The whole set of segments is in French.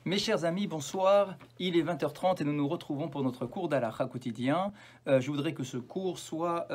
Mes chers amis, bonsoir. Il est 20h30 et nous nous retrouvons pour notre cours d'Halakha quotidien. Je voudrais que ce cours soit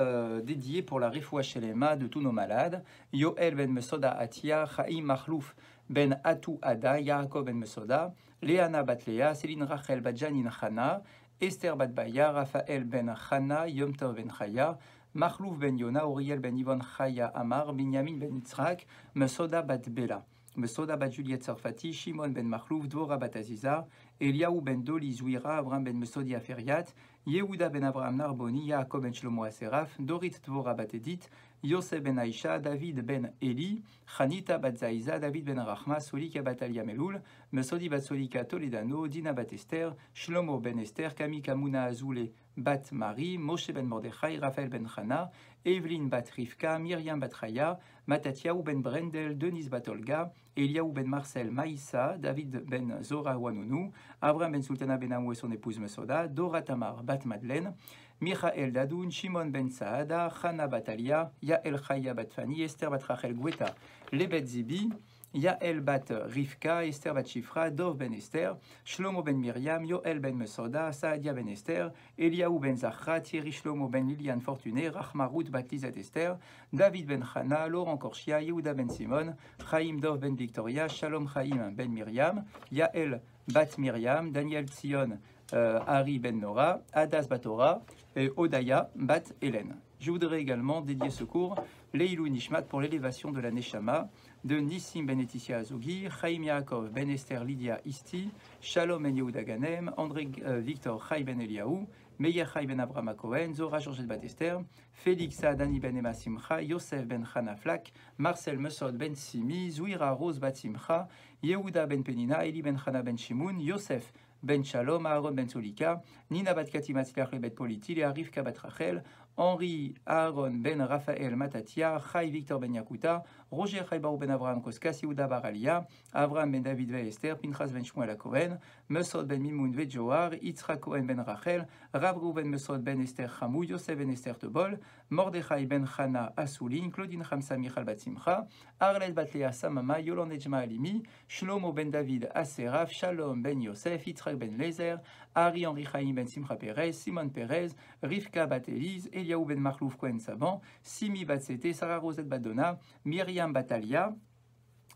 dédié pour la Refoua Shelema de tous nos malades. Yoel ben Mesoda Atia, Chaim Machlouf ben Atou Ada, Yaakov ben Mesoda, Léana bat Léa, Céline Rachel bat Janin Chana, Esther bat Baya, Raphaël ben Chana, Yom Tov ben Chaya, Machlouf ben Yona, Uriel ben Yvon Chaya Amar, Binyamin ben Yitzhak, Mesoda bat Bela. Mesoda bat Juliette Sarfati, Shimon ben Machlouf, Dvora bat Aziza, Eliaou ben Doli Zouira, Abraham ben Mesodi Aferiat, Yehuda ben Abraham Narboni, Yaakov ben Shlomo Aseraf, Dorit Dvora bat Edith, Yosef ben Aisha, David ben Eli, Chanita bat Zaiza, David ben Rachma, Solika bat Alia Meloul, Mesodi bat Solika Toledano, Dina bat Esther, Shlomo ben Esther, Kamika Mouna Azoulé bat Marie, Moshe ben Mordechai, Raphaël ben Chana, Evelyn bat Rivka, Myriam bat Raya, Matatiaou ben Brendel, Denise bat Olga, Eliaou ben Marcel Maïssa, David ben Zora Wanounou, Abraham ben Sultana ben Amou et son épouse Mesoda, Dora Tamar bat Madeleine, Michael Dadoun, Shimon ben Saada, Chana bat Alia, Yael Chaya bat Fani, Esther bat Rachel Gweta, Lebet Zibi, Yael bat Rivka, Esther bat Shifra, Dov ben Esther, Shlomo ben Myriam, Yoel ben Mesoda, Saadia ben Esther, Eliaou ben Zachra, Thierry Shlomo ben Liliane Fortuné, Rachmarut bat Lizat Esther, David ben Chana, Laurent Korchia, Yehuda ben Simon, Chaim Dov ben Victoria, Shalom Chaim ben Myriam, Yael bat Myriam, Daniel Tzion, Ari ben Nora, Adas bat Ora, et Odaya bat Hélène. Je voudrais également dédier ce cours Leilou Nishmat pour l'élévation de la Neshama de Nissim ben Etitia Azogi, Chaim Yaakov ben Esther Lydia Isti, Shalom ben Yehuda Ganem, André Victor Chai ben Eliaou, Meir Chai ben Abraham Cohen, Zora Georgette bat Esther, Félix Dani ben Emma Simcha, Yosef ben Chana Flak, Marcel Mesod ben Simi, Zouira Rose bat Simcha, Yehuda ben Penina, Eli ben Chana ben Shimoun, Yosef Ben Shalom, Aaron Ben Solika, Nina Bat Kati Matzliach Bet Politil, et Arif Kabat Rachel, Henri Aaron Ben Raphaël Matatia, Chai Victor Ben Yakuta, Roger Chaibarou Ben Abraham Koskas, Yehuda Baralia, Abraham Ben David Ve Esther, Pinchas Ben Shmuel Cohen, Mesod Ben Mimoun Ve Johar, Yitzhak Cohen Ben Rachel, Rav Rouven Mesod Ben Esther Chamou, Yosef Ben Esther Tebol, Mordechai Ben Chana Asoulin, Claudine Chamsa Michal Bat Simcha, Arlet Bat Lea Samama, Yolande Ejma Alimi, Shlomo Ben David Aseraf, Shalom Ben Yosef, Yitzhak Ben Lezer, Ari Henri Chaim Ben Simcha Perez, Simon Perez, Rivka Bat Elise, Eliaou Ben Marlouf Cohen Saban, Simi Bat Sete, Sarah Rosette Badona, Myriam Batalia,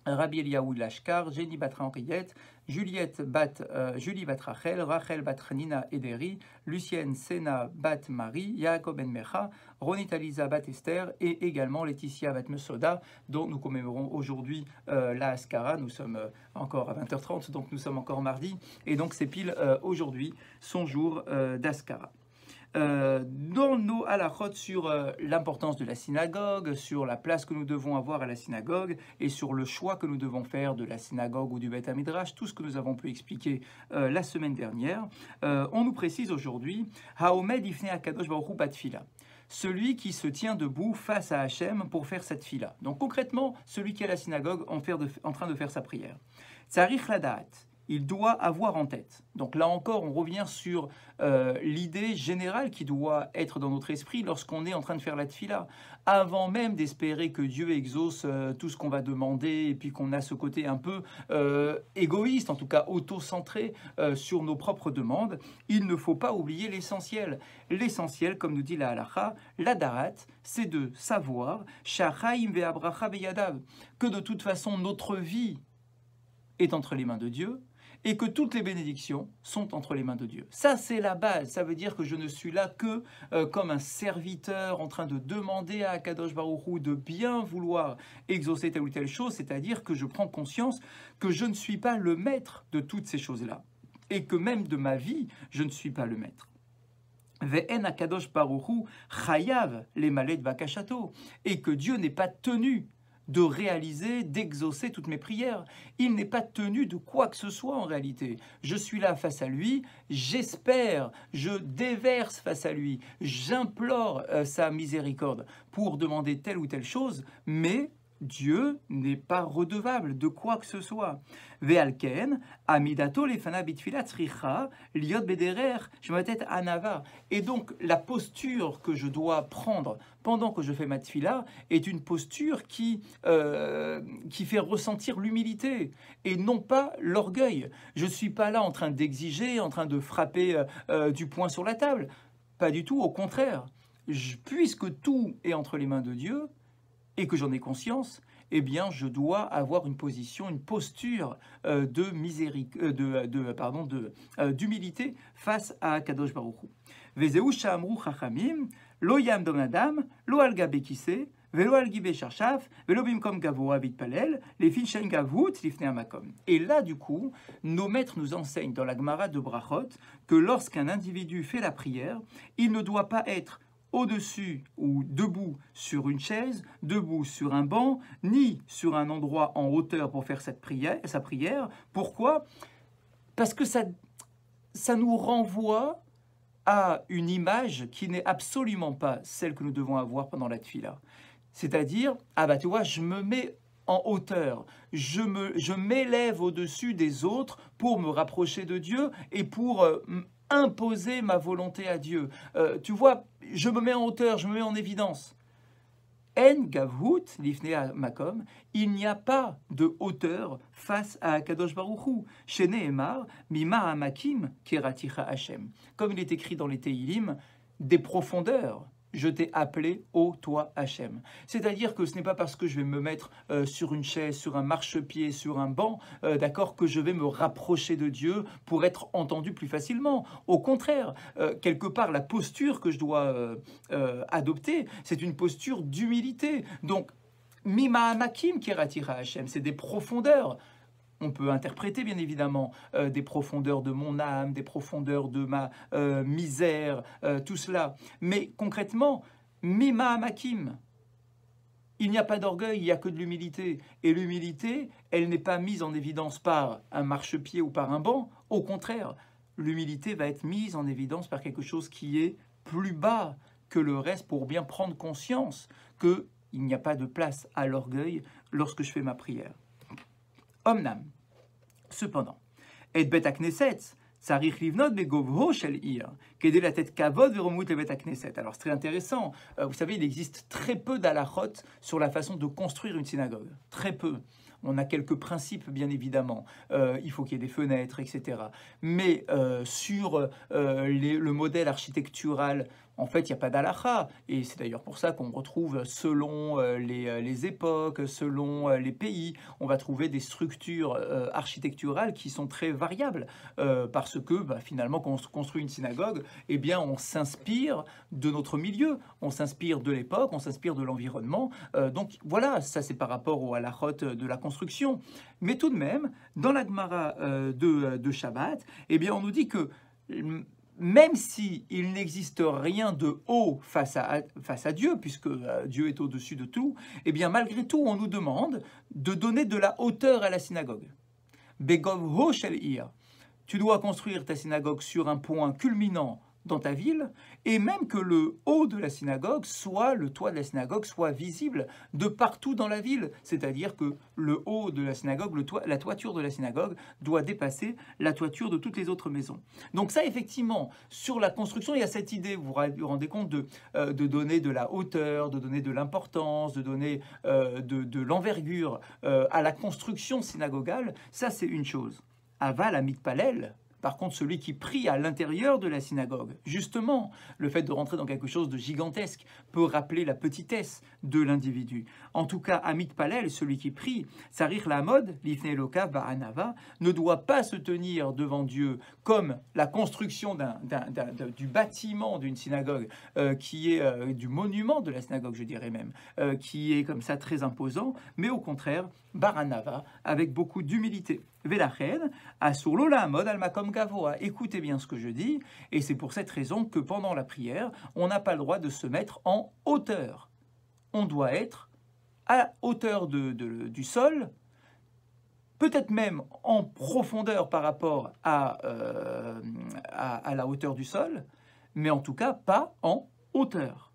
Rabbi Eliaou Lashkar, Jenny Batra Henriette, Juliette Bat Julie Bat Rachel, Rachel Bat Nina Ederi, Lucienne Sena Bat Marie, Yaakov Ben Mecha, Ronit Aliza Bat Esther et également Laetitia Bat Mesoda, dont nous commémorons aujourd'hui la Askara. Nous sommes encore à 20h30, donc nous sommes encore mardi, et donc c'est pile aujourd'hui son jour d'Askara. Dans nos halachot sur l'importance de la synagogue, sur la place que nous devons avoir à la synagogue et sur le choix que nous devons faire de la synagogue ou du Beth Midrash, tout ce que nous avons pu expliquer la semaine dernière, on nous précise aujourd'hui Haomed Ifnei Akadosh Baruch Hu Batfila, celui qui se tient debout face à Hachem pour faire cette fila. Donc concrètement, celui qui est à la synagogue en train de faire sa prière. Tzarich Ladaat, il doit avoir en tête. Donc là encore, on revient sur l'idée générale qui doit être dans notre esprit lorsqu'on est en train de faire la tfila. Avant même d'espérer que Dieu exauce tout ce qu'on va demander et puis qu'on a ce côté un peu égoïste, en tout cas auto-centré sur nos propres demandes, il ne faut pas oublier l'essentiel. L'essentiel, comme nous dit la halacha, la darat, c'est de savoir shachaim ve'abracha ve'yadav, que de toute façon notre vie est entre les mains de Dieu, et que toutes les bénédictions sont entre les mains de Dieu. Ça, c'est la base. Ça veut dire que je ne suis là que comme un serviteur en train de demander à Akadosh Baruch Hu de bien vouloir exaucer telle ou telle chose, c'est-à-dire que je prends conscience que je ne suis pas le maître de toutes ces choses-là, et que même de ma vie, je ne suis pas le maître. Ve'en Akadosh Baruch Hu chayav les maled bakashato, et que Dieu n'est pas tenu de réaliser, d'exaucer toutes mes prières. Il n'est pas tenu de quoi que ce soit en réalité. Je suis là face à lui, j'espère, je déverse face à lui, j'implore sa miséricorde pour demander telle ou telle chose, mais Dieu n'est pas redevable de quoi que ce soit. Ve'alken, amidato lefana bitfila tzricha, liot bederer, shematet anava. Et donc, la posture que je dois prendre pendant que je fais ma tfila est une posture qui fait ressentir l'humilité et non pas l'orgueil. Je ne suis pas là en train d'exiger, en train de frapper du poing sur la table. Pas du tout, au contraire. Puisque tout est entre les mains de Dieu, et que j'en ai conscience, eh bien, je dois avoir une position, une posture d'humilité face à Kadosh Baruch Hu. Vezeu sha'amru chachamim, lo yamdom adam, lo al gabe kiseh, velo al gibe sharshaf, velo bimkom gavoa vitpalel, les fichen gavut lifnei hamakom. Et là, du coup, nos maîtres nous enseignent dans la Gemara de Brachot que lorsqu'un individu fait la prière, il ne doit pas être au-dessus ou debout sur une chaise, debout sur un banc, ni sur un endroit en hauteur pour faire sa prière. Pourquoi? Parce que ça nous renvoie à une image qui n'est absolument pas celle que nous devons avoir pendant la tfila. C'est-à-dire, tu vois, je me mets en hauteur, je m'élève au-dessus des autres pour me rapprocher de Dieu et pour imposer ma volonté à Dieu. Tu vois, je me mets en hauteur, je me mets en évidence. En gavhut lifnei makom, il n'y a pas de hauteur face à Kadosh Baruch Hu. Chez Nehemar, mima hamakim keraticha Hashem. Comme il est écrit dans les Teilim, des profondeurs. Je t'ai appelé, ô toi Hachem. C'est-à-dire que ce n'est pas parce que je vais me mettre sur une chaise, sur un marchepied, sur un banc, d'accord, que je vais me rapprocher de Dieu pour être entendu plus facilement. Au contraire, quelque part, la posture que je dois adopter, c'est une posture d'humilité. Donc, mima hamakim keratira Hachem, c'est des profondeurs. On peut interpréter bien évidemment des profondeurs de mon âme, des profondeurs de ma misère, tout cela. Mais concrètement, mima hamakim, il n'y a pas d'orgueil, il n'y a que de l'humilité. Et l'humilité, elle n'est pas mise en évidence par un marchepied ou par un banc. Au contraire, l'humilité va être mise en évidence par quelque chose qui est plus bas que le reste pour bien prendre conscience qu'il n'y a pas de place à l'orgueil lorsque je fais ma prière. Omnam. Cependant, et bet hakneset, tsarich livnot begovho shel ir, kedei latet kavod veromut le bet hakneset. Alors c'est très intéressant. Vous savez, il existe très peu d'halachot sur la façon de construire une synagogue. Très peu. On a quelques principes, bien évidemment. Il faut qu'il y ait des fenêtres, etc. Mais sur le modèle architectural, en fait, il n'y a pas d'halakha. Et c'est d'ailleurs pour ça qu'on retrouve, selon les époques, selon les pays, on va trouver des structures architecturales qui sont très variables. Parce que, finalement, quand on construit une synagogue, eh bien, on s'inspire de notre milieu, on s'inspire de l'époque, on s'inspire de l'environnement. Donc, voilà, ça c'est par rapport au halachot de la construction. Mais tout de même, dans la Gemara de Shabbat, eh bien, on nous dit que même s'il n'existe rien de haut face à Dieu, puisque Dieu est au-dessus de tout, eh bien malgré tout, on nous demande de donner de la hauteur à la synagogue. Begov shel ir. Tu dois construire ta synagogue sur un point culminant dans ta ville, et même que le haut de la synagogue soit, le toit de la synagogue soit visible de partout dans la ville. C'est-à-dire que le haut de la synagogue, la toiture de la synagogue doit dépasser la toiture de toutes les autres maisons. Donc ça, effectivement, sur la construction, il y a cette idée, vous vous rendez compte, de donner de la hauteur, de donner de l'importance, de donner de l'envergure à la construction synagogale. Ça, c'est une chose. Aval à mitpalel. Par contre, celui qui prie à l'intérieur de la synagogue, justement, le fait de rentrer dans quelque chose de gigantesque peut rappeler la petitesse de l'individu. En tout cas, Amit Palel, celui qui prie, Sarich Lamod, Lifnei Elokav Ba'anava, ne doit pas se tenir devant Dieu comme la construction du bâtiment d'une synagogue, qui est du monument de la synagogue, je dirais même, qui est comme ça très imposant, mais au contraire, Baranava, avec beaucoup d'humilité. Velachen, Asur Lola Mod al Makom Gavoa. Écoutez bien ce que je dis, et c'est pour cette raison que pendant la prière, on n'a pas le droit de se mettre en hauteur. On doit être à hauteur du sol, peut-être même en profondeur par rapport à la hauteur du sol, mais en tout cas pas en hauteur.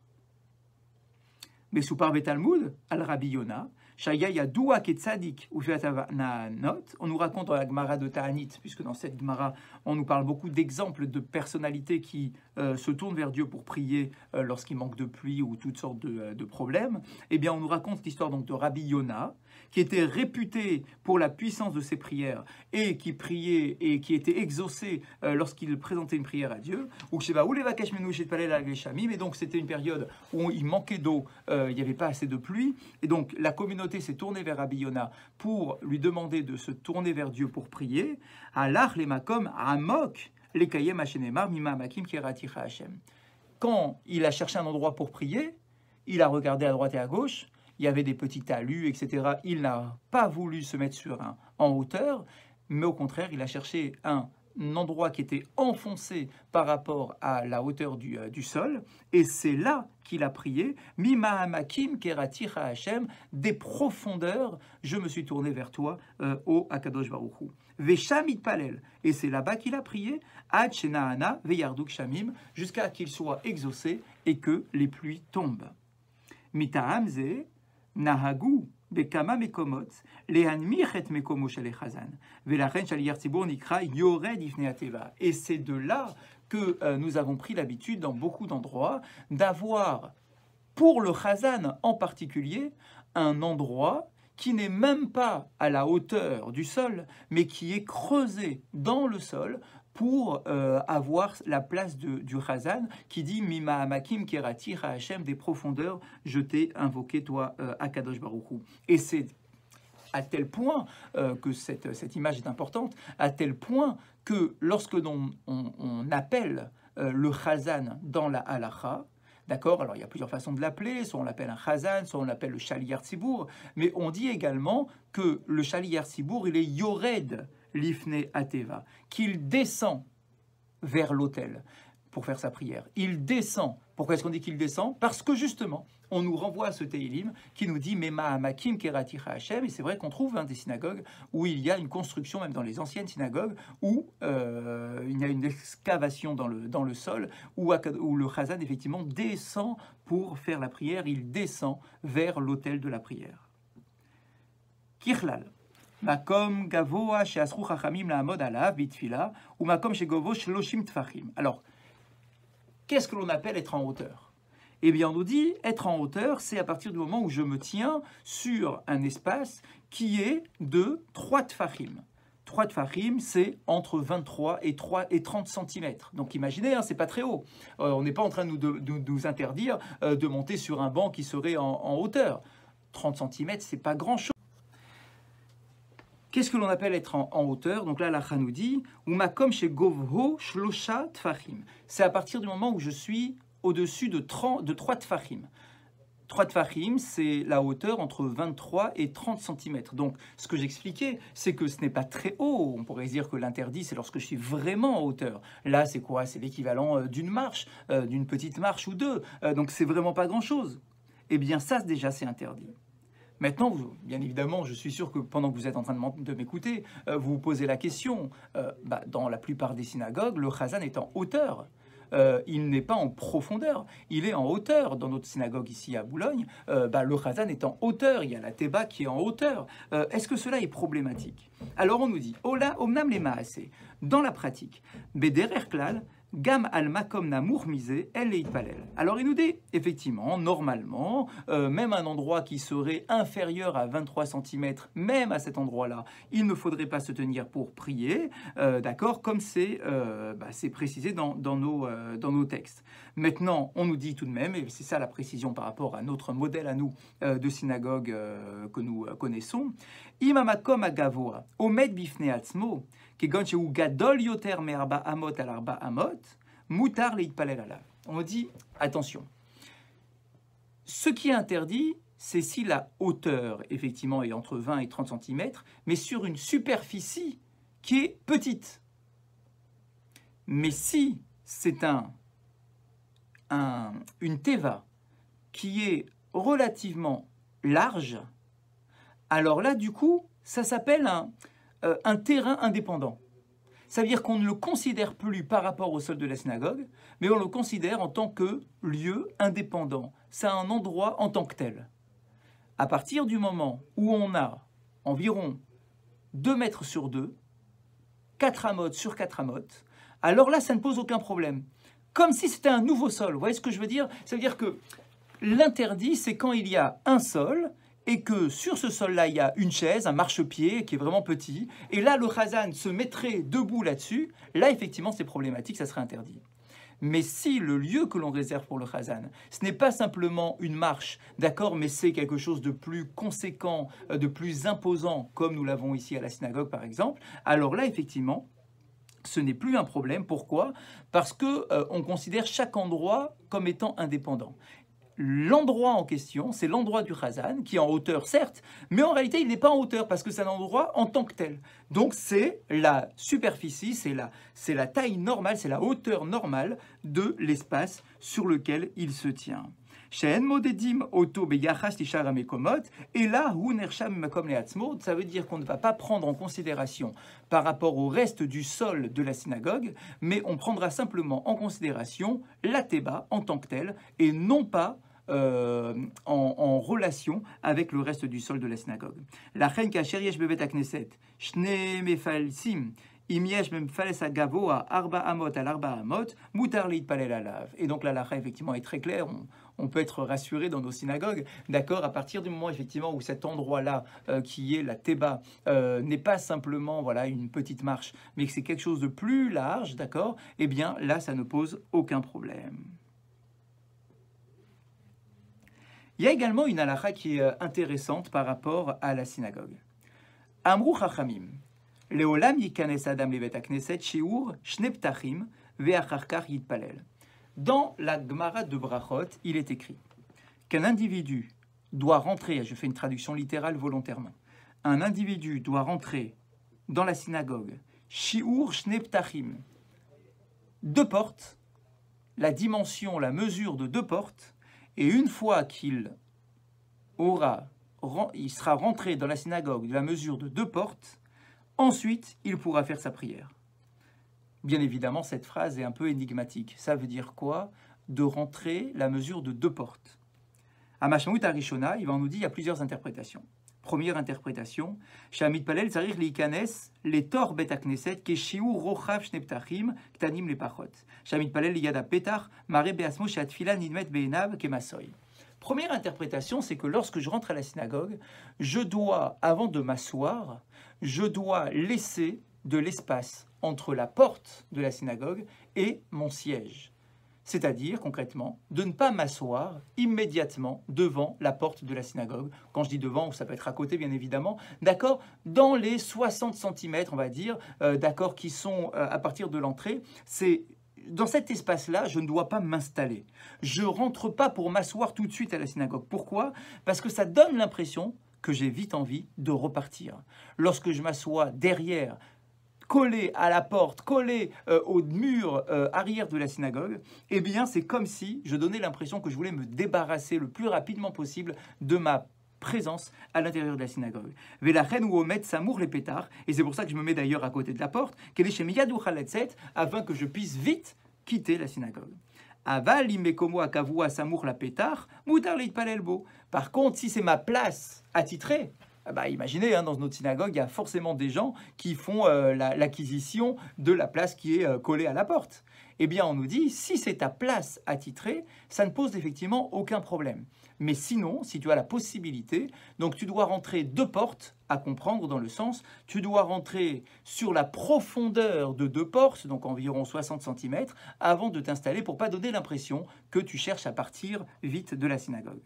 Mais sous par Talmud, al Rabbi Yona, Shaya Yadoua Ketzadik ou Naanot. On nous raconte dans la Gemara de Ta'anit, puisque dans cette Gemara, on nous parle beaucoup d'exemples de personnalités qui se tournent vers Dieu pour prier lorsqu'il manque de pluie ou toutes sortes de problèmes. Eh bien, on nous raconte l'histoire donc de Rabbi Yona, qui était réputé pour la puissance de ses prières et qui priait et qui était exaucé lorsqu'il présentait une prière à Dieu. Et donc, c'était une période où il manquait d'eau, il n'y avait pas assez de pluie. Et donc, la communauté s'est tournée vers Rabbi Yona pour lui demander de se tourner vers Dieu pour prier. Alach le makom amok le kayem hashenemar mima makim keraticha Hashem. Quand il a cherché un endroit pour prier, il a regardé à droite et à gauche. Il y avait des petits talus, etc. Il n'a pas voulu se mettre en hauteur, mais au contraire, il a cherché un endroit qui était enfoncé par rapport à la hauteur du sol, et c'est là qu'il a prié, Mimahamakim kerati Hashem, des profondeurs, je me suis tourné vers toi, ô Akadosh Baruch Hu. Veshamit palel, et c'est là-bas qu'il a prié, Ad shenaana veyarduk shamim, jusqu'à qu'il soit exaucé et que les pluies tombent. Mitahamze Nahagu bekama mekomot lehanmich et mekomo shel chazan velachen shaliar tzibur nikra yored ifnei ateva. Et c'est de là que nous avons pris l'habitude dans beaucoup d'endroits d'avoir pour le chazan en particulier un endroit qui n'est même pas à la hauteur du sol, mais qui est creusé dans le sol pour avoir la place du Chazan qui dit Mima Amakim Kerati Hashem, des profondeurs, je t'ai invoqué toi Akadosh Baruch Hu. Et c'est à tel point que cette image est importante, à tel point que lorsque on appelle le Chazan dans la halacha, d'accord, alors il y a plusieurs façons de l'appeler, soit on l'appelle un Chazan, soit on l'appelle le Shaliar Tzibour, mais on dit également que le Shaliar Tzibour, il est Yored Lifne Ateva, qu'il descend vers l'autel pour faire sa prière. Il descend. Pourquoi est-ce qu'on dit qu'il descend? Parce que justement, on nous renvoie à ce Teilim qui nous dit Mema Amakim Keraticha Hashem, et c'est vrai qu'on trouve des synagogues où il y a une construction, même dans les anciennes synagogues, où il y a une excavation dans le sol, où le Chazan effectivement descend pour faire la prière, il descend vers l'autel de la prière. Kirlal. Makom gavoa sheasru chachamim laamod alav bitfila ou makom shegovo shloshim tfachim. Alors, qu'est-ce que l'on appelle être en hauteur? Eh bien, on nous dit être en hauteur, c'est à partir du moment où je me tiens sur un espace qui est de 3 tfachim. 3 tfachim, c'est entre 23 et 30 cm. Donc imaginez, c'est pas très haut. On n'est pas en train de nous interdire de monter sur un banc qui serait en hauteur. 30 cm, c'est pas grand-chose. Qu'est-ce que l'on appelle être en hauteur? Donc là, la Chá nous dit Umakom chez Govho Shlosha Tfachim. C'est à partir du moment où je suis au-dessus de 3 Tfachim. 3 Tfachim, c'est la hauteur entre 23 et 30 cm. Donc, ce que j'expliquais, c'est que ce n'est pas très haut. On pourrait dire que l'interdit, c'est lorsque je suis vraiment en hauteur. Là, c'est quoi? C'est l'équivalent d'une marche, d'une petite marche ou deux. Donc, c'est vraiment pas grand-chose. Eh bien, ça, déjà, c'est interdit. Maintenant, bien évidemment, je suis sûr que pendant que vous êtes en train de m'écouter, vous vous posez la question. Dans la plupart des synagogues, le chazan est en hauteur. Il n'est pas en profondeur, il est en hauteur. Dans notre synagogue ici à Boulogne, le chazan est en hauteur. Il y a la teba qui est en hauteur. Est-ce que cela est problématique? Alors on nous dit, Ola omnam le maaseh, dans la pratique, bederer klal, Gam al makom namour misé, elle est palel. Alors il nous dit, effectivement, normalement, même un endroit qui serait inférieur à 23 cm, même à cet endroit-là, il ne faudrait pas se tenir pour prier, d'accord, comme c'est précisé dans nos textes. Maintenant, on nous dit tout de même, et c'est ça la précision par rapport à notre modèle à nous de synagogue que nous connaissons, Imamakom agavoa, omed bifne atzmo, on dit, attention, ce qui est interdit, c'est si la hauteur, effectivement, est entre 20 et 30 cm, mais sur une superficie qui est petite. Mais si c'est une teva qui est relativement large, alors là, du coup, ça s'appelle un terrain indépendant. Ça veut dire qu'on ne le considère plus par rapport au sol de la synagogue, mais on le considère en tant que lieu indépendant. C'est un endroit en tant que tel. À partir du moment où on a environ 2 mètres sur 2, 4 amotes sur 4 amotes, alors là, ça ne pose aucun problème. Comme si c'était un nouveau sol. Vous voyez ce que je veux dire? Ça veut dire que l'interdit, c'est quand il y a un sol et que sur ce sol-là, il y a une chaise, un marchepied qui est vraiment petit, et là, le chazan se mettrait debout là-dessus, là, effectivement, c'est problématique, ça serait interdit. Mais si le lieu que l'on réserve pour le chazan, ce n'est pas simplement une marche, d'accord, mais c'est quelque chose de plus conséquent, de plus imposant, comme nous l'avons ici à la synagogue par exemple, alors là, effectivement, ce n'est plus un problème. Pourquoi? Parce qu'on considère chaque endroit comme étant indépendant. L'endroit en question, c'est l'endroit du chazan, qui est en hauteur, certes, mais en réalité, il n'est pas en hauteur, parce que c'est un endroit en tant que tel. Donc, c'est la superficie, c'est la taille normale, c'est la hauteur normale de l'espace sur lequel il se tient. Et là, ça veut dire qu'on ne va pas prendre en considération par rapport au reste du sol de la synagogue, mais on prendra simplement en considération la théba en tant que telle, et non pas en relation avec le reste du sol de la synagogue. La reine kasher yesh bevet hakneset, shne mefalsim, im yesh memfales agavoa arba amot al arba amot, mutar litpalel alav. Et donc la lacha effectivement est très claire. On peut être rassuré dans nos synagogues, d'accord, à partir du moment effectivement où cet endroit-là, qui est la théba, n'est pas simplement voilà une petite marche, mais que c'est quelque chose de plus large, d'accord, eh bien là ça ne pose aucun problème. Il y a également une halakha qui est intéressante par rapport à la synagogue. Amrou chachamim, leolam yikanes adam levet hakneset shiur shne ptachim ve'acharkar yitpalel. Dans la Gemara de Brachot, il est écrit qu'un individu doit rentrer, je fais une traduction littérale volontairement, un individu doit rentrer dans la synagogue, shiur shne ptachim, 2 portes, la dimension, la mesure de 2 portes, et une fois il sera rentré dans la synagogue de la mesure de 2 portes, ensuite il pourra faire sa prière. Bien évidemment, cette phrase est un peu énigmatique. Ça veut dire quoi? De rentrer la mesure de 2 portes. À Mashmaout Arishona, il va nous dire qu'il y a plusieurs interprétations. Première interprétation, Shamit Palel Zarir Likanes, les Tor Bet Akneset, Keshiu Rochav Shneptachim, Ktanim le Pachot. Shamit Palel Yada Petar, Mare Beasmo Shatfila Nidmet Beenav Kemasoy. Première interprétation, c'est que lorsque je rentre à la synagogue, je dois, avant de m'asseoir, je dois laisser de l'espace entre la porte de la synagogue et mon siège. C'est-à-dire, concrètement, de ne pas m'asseoir immédiatement devant la porte de la synagogue. Quand je dis devant, ça peut être à côté, bien évidemment, d'accord, dans les 60 cm, on va dire, d'accord, qui sont à partir de l'entrée, c'est... Dans cet espace-là, je ne dois pas m'installer. Je ne rentre pas pour m'asseoir tout de suite à la synagogue. Pourquoi? Parce que ça donne l'impression que j'ai vite envie de repartir. Lorsque je m'assois derrière, collé à la porte, collé au mur arrière de la synagogue, eh bien c'est comme si je donnais l'impression que je voulais me débarrasser le plus rapidement possible de ma présence à l'intérieur de la synagogue. Velachen ou omet samour les pétards, et c'est pour ça que je me mets d'ailleurs à côté de la porte, afin que je puisse vite quitter la synagogue. Aval imekomo akavua samour la pétard, mutar leitpalelbo. Par contre, si c'est ma place attitrée, bah, imaginez, dans notre synagogue, il y a forcément des gens qui font l'acquisition de la place qui est collée à la porte. Eh bien, on nous dit, si c'est ta place attitrée, ça ne pose effectivement aucun problème. Mais sinon, si tu as la possibilité, donc tu dois rentrer 2 portes, à comprendre dans le sens, tu dois rentrer sur la profondeur de 2 portes, donc environ 60 cm, avant de t'installer pour ne pas donner l'impression que tu cherches à partir vite de la synagogue.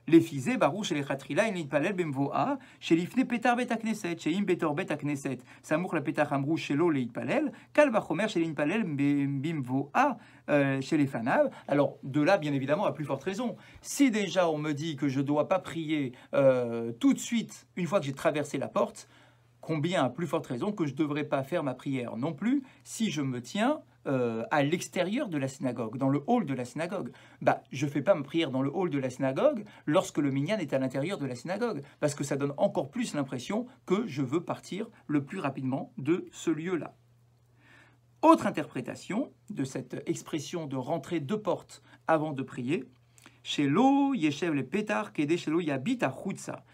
Les fisés, barouche et les chatrila, il palel bemvoa, chez l'ifne pétar bet akneset, chez im betor bet akneset, samour la pétar amrou chez l'eau les palel, kal bachomer chez l'inpalel bimvoa chez les fanav. Alors, de là, bien évidemment, à plus forte raison. Si déjà on me dit que je ne dois pas prier tout de suite, une fois que j'ai traversé la porte, combien à plus forte raison que je ne devrais pas faire ma prière non plus si je me tiens à l'extérieur de la synagogue, dans le hall de la synagogue. Bah, je ne fais pas ma prière dans le hall de la synagogue lorsque le minyan est à l'intérieur de la synagogue, parce que ça donne encore plus l'impression que je veux partir le plus rapidement de ce lieu-là. Autre interprétation de cette expression de rentrer 2 portes avant de prier, Shelo yeshev le petar kede shelo yabit achutza.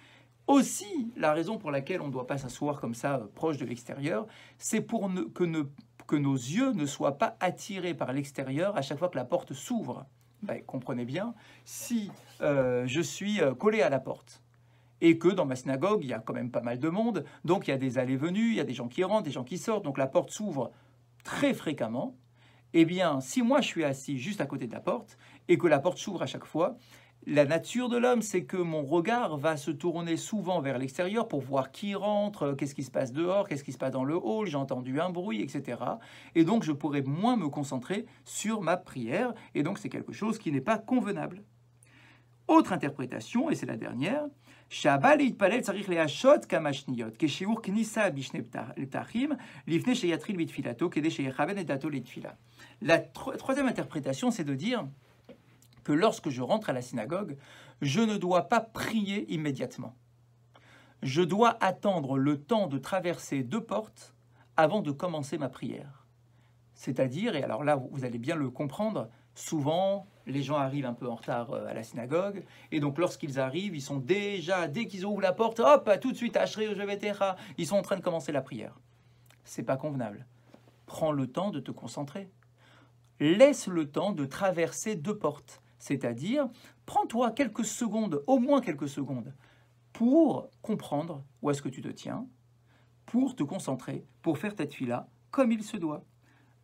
Aussi, la raison pour laquelle on ne doit pas s'asseoir comme ça proche de l'extérieur, c'est pour que nos yeux ne soient pas attirés par l'extérieur à chaque fois que la porte s'ouvre. Ben, comprenez bien, si je suis collé à la porte et que dans ma synagogue, il y a quand même pas mal de monde, donc il y a des allées-venues, il y a des gens qui rentrent, des gens qui sortent, donc la porte s'ouvre très fréquemment, eh bien, si moi je suis assis juste à côté de la porte et que la porte s'ouvre à chaque fois, la nature de l'homme, c'est que mon regard va se tourner souvent vers l'extérieur pour voir qui rentre, qu'est-ce qui se passe dehors, qu'est-ce qui se passe dans le hall, j'ai entendu un bruit, etc. Et donc, je pourrais moins me concentrer sur ma prière, et donc c'est quelque chose qui n'est pas convenable. Autre interprétation, et c'est la dernière, la troisième interprétation, c'est de dire que lorsque je rentre à la synagogue, je ne dois pas prier immédiatement. Je dois attendre le temps de traverser 2 portes avant de commencer ma prière. C'est-à-dire, et alors là, vous allez bien le comprendre, souvent, les gens arrivent un peu en retard à la synagogue, et donc lorsqu'ils arrivent, ils sont déjà, dès qu'ils ouvrent la porte, hop, tout de suite, ils sont en train de commencer la prière. C'est pas convenable. Prends le temps de te concentrer. Laisse le temps de traverser 2 portes. C'est-à-dire, prends-toi quelques secondes, au moins quelques secondes, pour comprendre où est-ce que tu te tiens, pour te concentrer, pour faire ta tefila comme il se doit.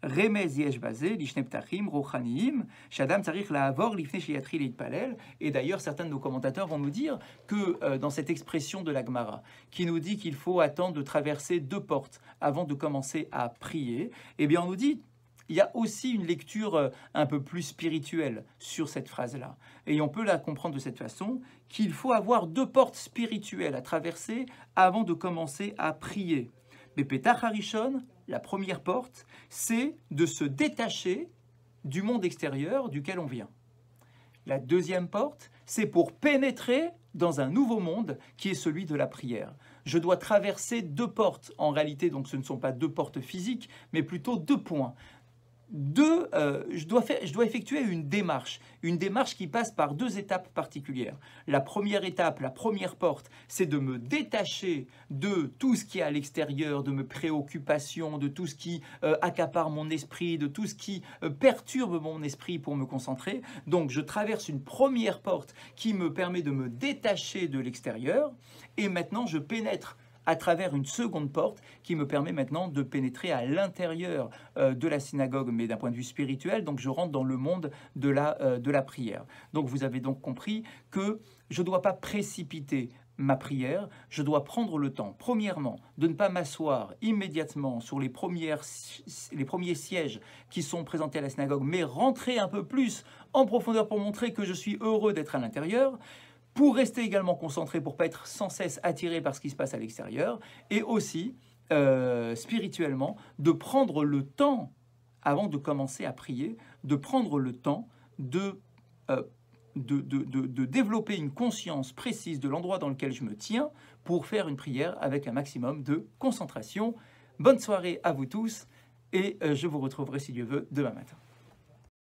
Remez yesh bazé, lishne ptachim, rochaniim, shadam tzarich la'avor lifnei sheyatri leitpalel. Et d'ailleurs, certains de nos commentateurs vont nous dire que dans cette expression de la Gemara, qui nous dit qu'il faut attendre de traverser 2 portes avant de commencer à prier, eh bien on nous dit il y a aussi une lecture un peu plus spirituelle sur cette phrase-là. Et on peut la comprendre de cette façon, qu'il faut avoir 2 portes spirituelles à traverser avant de commencer à prier. Mais Petach Harishon, la première porte, c'est de se détacher du monde extérieur duquel on vient. La deuxième porte, c'est pour pénétrer dans un nouveau monde qui est celui de la prière. Je dois traverser 2 portes. En réalité, donc, ce ne sont pas 2 portes physiques, mais plutôt 2 points. Je dois effectuer une démarche qui passe par 2 étapes particulières. La première étape, la première porte, c'est de me détacher de tout ce qui est à l'extérieur, de mes préoccupations, de tout ce qui accapare mon esprit, de tout ce qui perturbe mon esprit pour me concentrer. Donc je traverse une première porte qui me permet de me détacher de l'extérieur et maintenant je pénètre à travers une seconde porte qui me permet maintenant de pénétrer à l'intérieur de la synagogue, mais d'un point de vue spirituel, donc je rentre dans le monde de la prière. Donc vous avez donc compris que je ne dois pas précipiter ma prière, je dois prendre le temps, premièrement, de ne pas m'asseoir immédiatement sur les premiers sièges qui sont présentés à la synagogue, mais rentrer un peu plus en profondeur pour montrer que je suis heureux d'être à l'intérieur, pour rester également concentré, pour ne pas être sans cesse attiré par ce qui se passe à l'extérieur, et aussi, spirituellement, de prendre le temps, avant de commencer à prier, de prendre le temps de développer une conscience précise de l'endroit dans lequel je me tiens, pour faire une prière avec un maximum de concentration. Bonne soirée à vous tous, et je vous retrouverai, si Dieu veut, demain matin.